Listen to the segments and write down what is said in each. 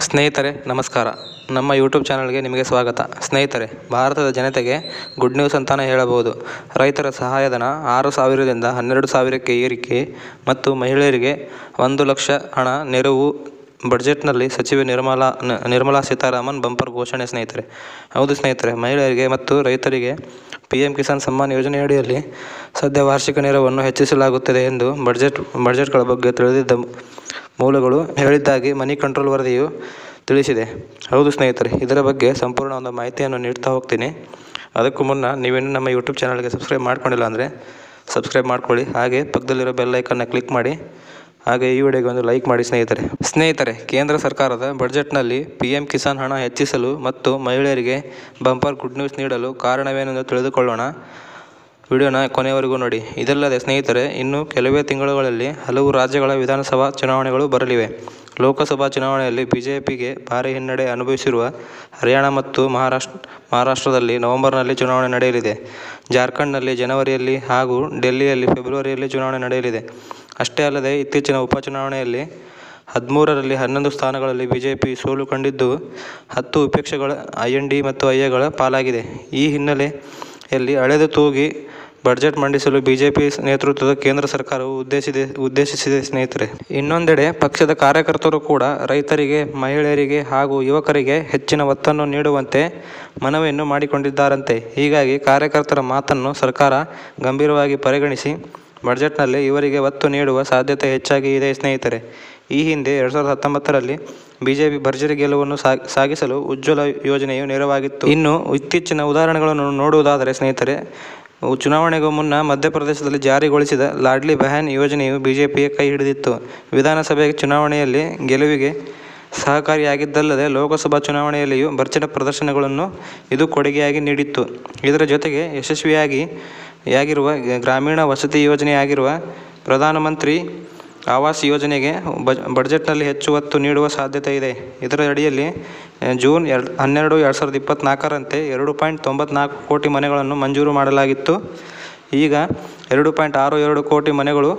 ಸ್ನೇಹಿತರೆ ನಮಸ್ಕಾರ. ನಮ್ಮ ಯೂಟ್ಯೂಬ್ ಚಾನಲ್ಗೆ ನಿಮಗೆ ಸ್ವಾಗತ. ಸ್ನೇಹಿತರೆ, ಭಾರತದ ಜನತೆಗೆ ಗುಡ್ ನ್ಯೂಸ್ ಅಂತಾನೆ ಹೇಳಬಹುದು. ರೈತರ ಸಹಾಯಧನ 6,000ದಿಂದ 12,000ಕ್ಕೆ ಏರಿಕೆ ಮತ್ತು ಮಹಿಳೆಯರಿಗೆ 1 ಲಕ್ಷ ಹಣ ನೆರವು. ಬಜೆಟ್ನಲ್ಲಿ ಸಚಿವೆ ನಿರ್ಮಲಾ ಸೀತಾರಾಮನ್ ಬಂಪರ್ ಘೋಷಣೆ. ಸ್ನೇಹಿತರೆ, ಹೌದು ಸ್ನೇಹಿತರೆ, ಮಹಿಳೆಯರಿಗೆ ಮತ್ತು ರೈತರಿಗೆ PM ಕಿಸಾನ್ ಸಮ್ಮಾನ್ ಯೋಜನೆಯಡಿಯಲ್ಲಿ ಸದ್ಯ ವಾರ್ಷಿಕ ನೆರವನ್ನು ಹೆಚ್ಚಿಸಲಾಗುತ್ತದೆ ಎಂದು ಬಜೆಟ್ಗಳ ಬಗ್ಗೆ ತಿಳಿದಿದ್ದ ಮೂಲಗಳು ಹೇಳಿದ್ದಾಗಿ ಮನಿ ಕಂಟ್ರೋಲ್ ವರದಿಯು ತಿಳಿಸಿದೆ. ಹೌದು ಸ್ನೇಹಿತರೆ, ಇದರ ಬಗ್ಗೆ ಸಂಪೂರ್ಣ ಒಂದು ಮಾಹಿತಿಯನ್ನು ನೀಡ್ತಾ ಹೋಗ್ತೀನಿ. ಅದಕ್ಕೂ ಮುನ್ನ ನೀವೇನು ನಮ್ಮ ಯೂಟ್ಯೂಬ್ ಚಾನಲ್ಗೆ ಸಬ್ಸ್ಕ್ರೈಬ್ ಮಾಡ್ಕೊಂಡಿಲ್ಲ ಅಂದರೆ ಸಬ್ಸ್ಕ್ರೈಬ್ ಮಾಡ್ಕೊಳ್ಳಿ. ಹಾಗೆ ಪಕ್ಕದಲ್ಲಿರೋ ಬೆಲ್ ಐಕನ್ನ ಕ್ಲಿಕ್ ಮಾಡಿ. ಹಾಗೆ ಈ ವಿಡಿಯೋಗೆ ಒಂದು ಲೈಕ್ ಮಾಡಿ. ಸ್ನೇಹಿತರೆ, ಕೇಂದ್ರ ಸರ್ಕಾರದ ಬಜೆಟ್ನಲ್ಲಿ PM ಕಿಸಾನ್ ಹಣ ಹೆಚ್ಚಿಸಲು ಮತ್ತು ಮಹಿಳೆಯರಿಗೆ ಬಂಪರ್ ಗುಡ್ ನ್ಯೂಸ್ ನೀಡಲು ಕಾರಣವೇನೆಂದು ತಿಳಿದುಕೊಳ್ಳೋಣ. ವಿಡಿಯೋನ ಕೊನೆಯವರೆಗೂ ನೋಡಿ. ಇದಲ್ಲದೆ ಸ್ನೇಹಿತರೆ, ಇನ್ನು ಕೆಲವೇ ತಿಂಗಳುಗಳಲ್ಲಿ ಹಲವು ರಾಜ್ಯಗಳ ವಿಧಾನಸಭಾ ಚುನಾವಣೆಗಳು ಬರಲಿವೆ. ಲೋಕಸಭಾ ಚುನಾವಣೆಯಲ್ಲಿ BJPಗೆ ಭಾರೀ ಹಿನ್ನಡೆ ಅನುಭವಿಸಿರುವ ಹರಿಯಾಣ ಮತ್ತು ಮಹಾರಾಷ್ಟ್ರದಲ್ಲಿ ನವೆಂಬರ್ನಲ್ಲಿ ಚುನಾವಣೆ ನಡೆಯಲಿದೆ. ಜಾರ್ಖಂಡ್ನಲ್ಲಿ ಜನವರಿಯಲ್ಲಿ ಹಾಗೂ ಡೆಲ್ಲಿಯಲ್ಲಿ ಫೆಬ್ರವರಿಯಲ್ಲಿ ಚುನಾವಣೆ ನಡೆಯಲಿದೆ. ಅಷ್ಟೇ ಅಲ್ಲದೆ ಇತ್ತೀಚಿನ ಉಪಚುನಾವಣೆಯಲ್ಲಿ 13ರಲ್ಲಿ 11 ಸ್ಥಾನಗಳಲ್ಲಿ BJP ಸೋಲು ಕಂಡಿದ್ದು 10 ವಿಪಕ್ಷಗಳ IND ಮತ್ತು IA ಗಳ ಪಾಲಾಗಿದೆ. ಈ ಹಿನ್ನೆಲೆಯಲ್ಲಿ ಅಳೆದು ತೂಗಿ ಬಜೆಟ್ ಮಂಡಿಸಲು BJP ನೇತೃತ್ವದ ಕೇಂದ್ರ ಸರ್ಕಾರವು ಉದ್ದೇಶಿಸಿದೆ. ಸ್ನೇಹಿತರೆ, ಇನ್ನೊಂದೆಡೆ ಪಕ್ಷದ ಕಾರ್ಯಕರ್ತರು ಕೂಡ ರೈತರಿಗೆ, ಮಹಿಳೆಯರಿಗೆ ಹಾಗೂ ಯುವಕರಿಗೆ ಹೆಚ್ಚಿನ ಒತ್ತನ್ನು ನೀಡುವಂತೆ ಮನವಿಯನ್ನು ಮಾಡಿಕೊಂಡಿದ್ದಾರಂತೆ. ಹೀಗಾಗಿ ಕಾರ್ಯಕರ್ತರ ಮಾತನ್ನು ಸರ್ಕಾರ ಗಂಭೀರವಾಗಿ ಪರಿಗಣಿಸಿ ಬಜೆಟ್ನಲ್ಲಿ ಇವರಿಗೆ ಒತ್ತು ನೀಡುವ ಸಾಧ್ಯತೆ ಹೆಚ್ಚಾಗಿ ಇದೆ. ಸ್ನೇಹಿತರೆ, ಈ ಹಿಂದೆ 2019ರಲ್ಲಿ BJP ಭರ್ಜರಿ ಗೆಲುವನ್ನು ಸಾಗಿಸಲು ಉಜ್ವಲ ಯೋಜನೆಯು ನೆರವಾಗಿತ್ತು. ಇನ್ನು ಇತ್ತೀಚಿನ ಉದಾಹರಣೆಗಳನ್ನು ನೋಡುವುದಾದರೆ ಸ್ನೇಹಿತರೆ, ಚುನಾವಣೆಗೂ ಮುನ್ನ ಮಧ್ಯಪ್ರದೇಶದಲ್ಲಿ ಜಾರಿಗೊಳಿಸಿದ ಲಾಡ್ಲಿ ಬೆಹನ್ ಯೋಜನೆಯು BJPಯ ಕೈ ಹಿಡಿದಿತ್ತು. ವಿಧಾನಸಭೆ ಚುನಾವಣೆಯಲ್ಲಿ ಗೆಲುವಿಗೆ ಸಹಕಾರಿಯಾಗಿದ್ದಲ್ಲದೆ ಲೋಕಸಭಾ ಚುನಾವಣೆಯಲ್ಲಿಯೂ ಭರ್ಜರಿ ಪ್ರದರ್ಶನಗಳನ್ನು ಇದು ಕೊಡುಗೆಯಾಗಿ ನೀಡಿತ್ತು. ಇದರ ಜೊತೆಗೆ ಯಶಸ್ವಿಯಾಗಿರುವ ಗ್ರಾಮೀಣ ವಸತಿ ಯೋಜನೆಯಾಗಿರುವ ಪ್ರಧಾನಮಂತ್ರಿ ಆವಾಸ್ ಯೋಜನೆಗೆ ಬಜೆಟ್ನಲ್ಲಿ ಹೆಚ್ಚು ಒತ್ತು ನೀಡುವ ಸಾಧ್ಯತೆ ಇದೆ. ಇದರ ಅಡಿಯಲ್ಲಿ ಜೂನ್ 12, 2024ರಂತೆ 2.94 ಕೋಟಿ ಮನೆಗಳನ್ನು ಮಂಜೂರು ಮಾಡಲಾಗಿತ್ತು. ಈಗ 2.62 ಕೋಟಿ ಮನೆಗಳು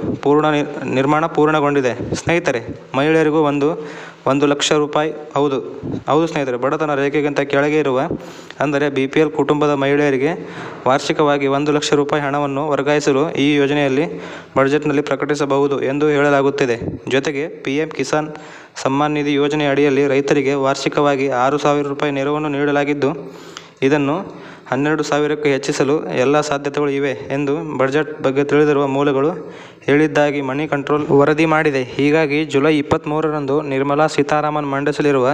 ನಿರ್ಮಾಣ ಪೂರ್ಣಗೊಂಡಿದೆ. ಸ್ನೇಹಿತರೆ, ಮಹಿಳೆಯರಿಗೂ 1 ಲಕ್ಷ ರೂಪಾಯಿ. ಹೌದು ಸ್ನೇಹಿತರೆ, ಬಡತನ ರೇಖೆಗಿಂತ ಕೆಳಗೆ ಇರುವ ಅಂದರೆ BPL ಕುಟುಂಬದ ಮಹಿಳೆಯರಿಗೆ ವಾರ್ಷಿಕವಾಗಿ 1 ಲಕ್ಷ ರೂಪಾಯಿ ಹಣವನ್ನು ವರ್ಗಾಯಿಸಲು ಈ ಯೋಜನೆಯಲ್ಲಿ ಬಜೆಟ್ನಲ್ಲಿ ಪ್ರಕಟಿಸಬಹುದು ಎಂದು ಹೇಳಲಾಗುತ್ತಿದೆ. ಜೊತೆಗೆ PM ಕಿಸಾನ್ ಸಮ್ಮಾನ್ ನಿಧಿ ಯೋಜನೆ ಅಡಿಯಲ್ಲಿ ರೈತರಿಗೆ ವಾರ್ಷಿಕವಾಗಿ 6,000 ರೂಪಾಯಿ ನೆರವನ್ನು ನೀಡಲಾಗಿದ್ದು, ಇದನ್ನು 12,000ಕ್ಕೆ ಹೆಚ್ಚಿಸಲು ಎಲ್ಲ ಸಾಧ್ಯತೆಗಳು ಇವೆ ಎಂದು ಬಜೆಟ್ ಬಗ್ಗೆ ತಿಳಿದಿರುವ ಮೂಲಗಳು ಹೇಳಿದ್ದಾಗಿ ಮನಿ ಕಂಟ್ರೋಲ್ ವರದಿ ಮಾಡಿದೆ. ಹೀಗಾಗಿ ಜುಲೈ 23ರಂದು ನಿರ್ಮಲಾ ಸೀತಾರಾಮನ್ ಮಂಡಿಸಲಿರುವ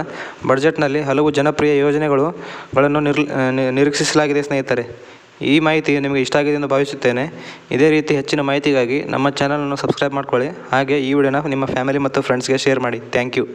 ಬಜೆಟ್ನಲ್ಲಿ ಹಲವು ಜನಪ್ರಿಯ ಯೋಜನೆಗಳನ್ನು ನಿರೀಕ್ಷಿಸಲಾಗಿದೆ. ಸ್ನೇಹಿತರೆ, ಈ ಮಾಹಿತಿ ನಿಮಗೆ ಇಷ್ಟ ಆಗಿದೆ ಎಂದು ಭಾವಿಸುತ್ತೇನೆ. ಇದೇ ರೀತಿ ಹೆಚ್ಚಿನ ಮಾಹಿತಿಗಾಗಿ ನಮ್ಮ ಚಾನಲನ್ನು ಸಬ್ಸ್ಕ್ರೈಬ್ ಮಾಡ್ಕೊಳ್ಳಿ. ಹಾಗೆ ಈ ವಿಡಿಯೋನ ನಿಮ್ಮ ಫ್ಯಾಮಿಲಿ ಮತ್ತು ಫ್ರೆಂಡ್ಸ್ಗೆ ಶೇರ್ ಮಾಡಿ. Thank you.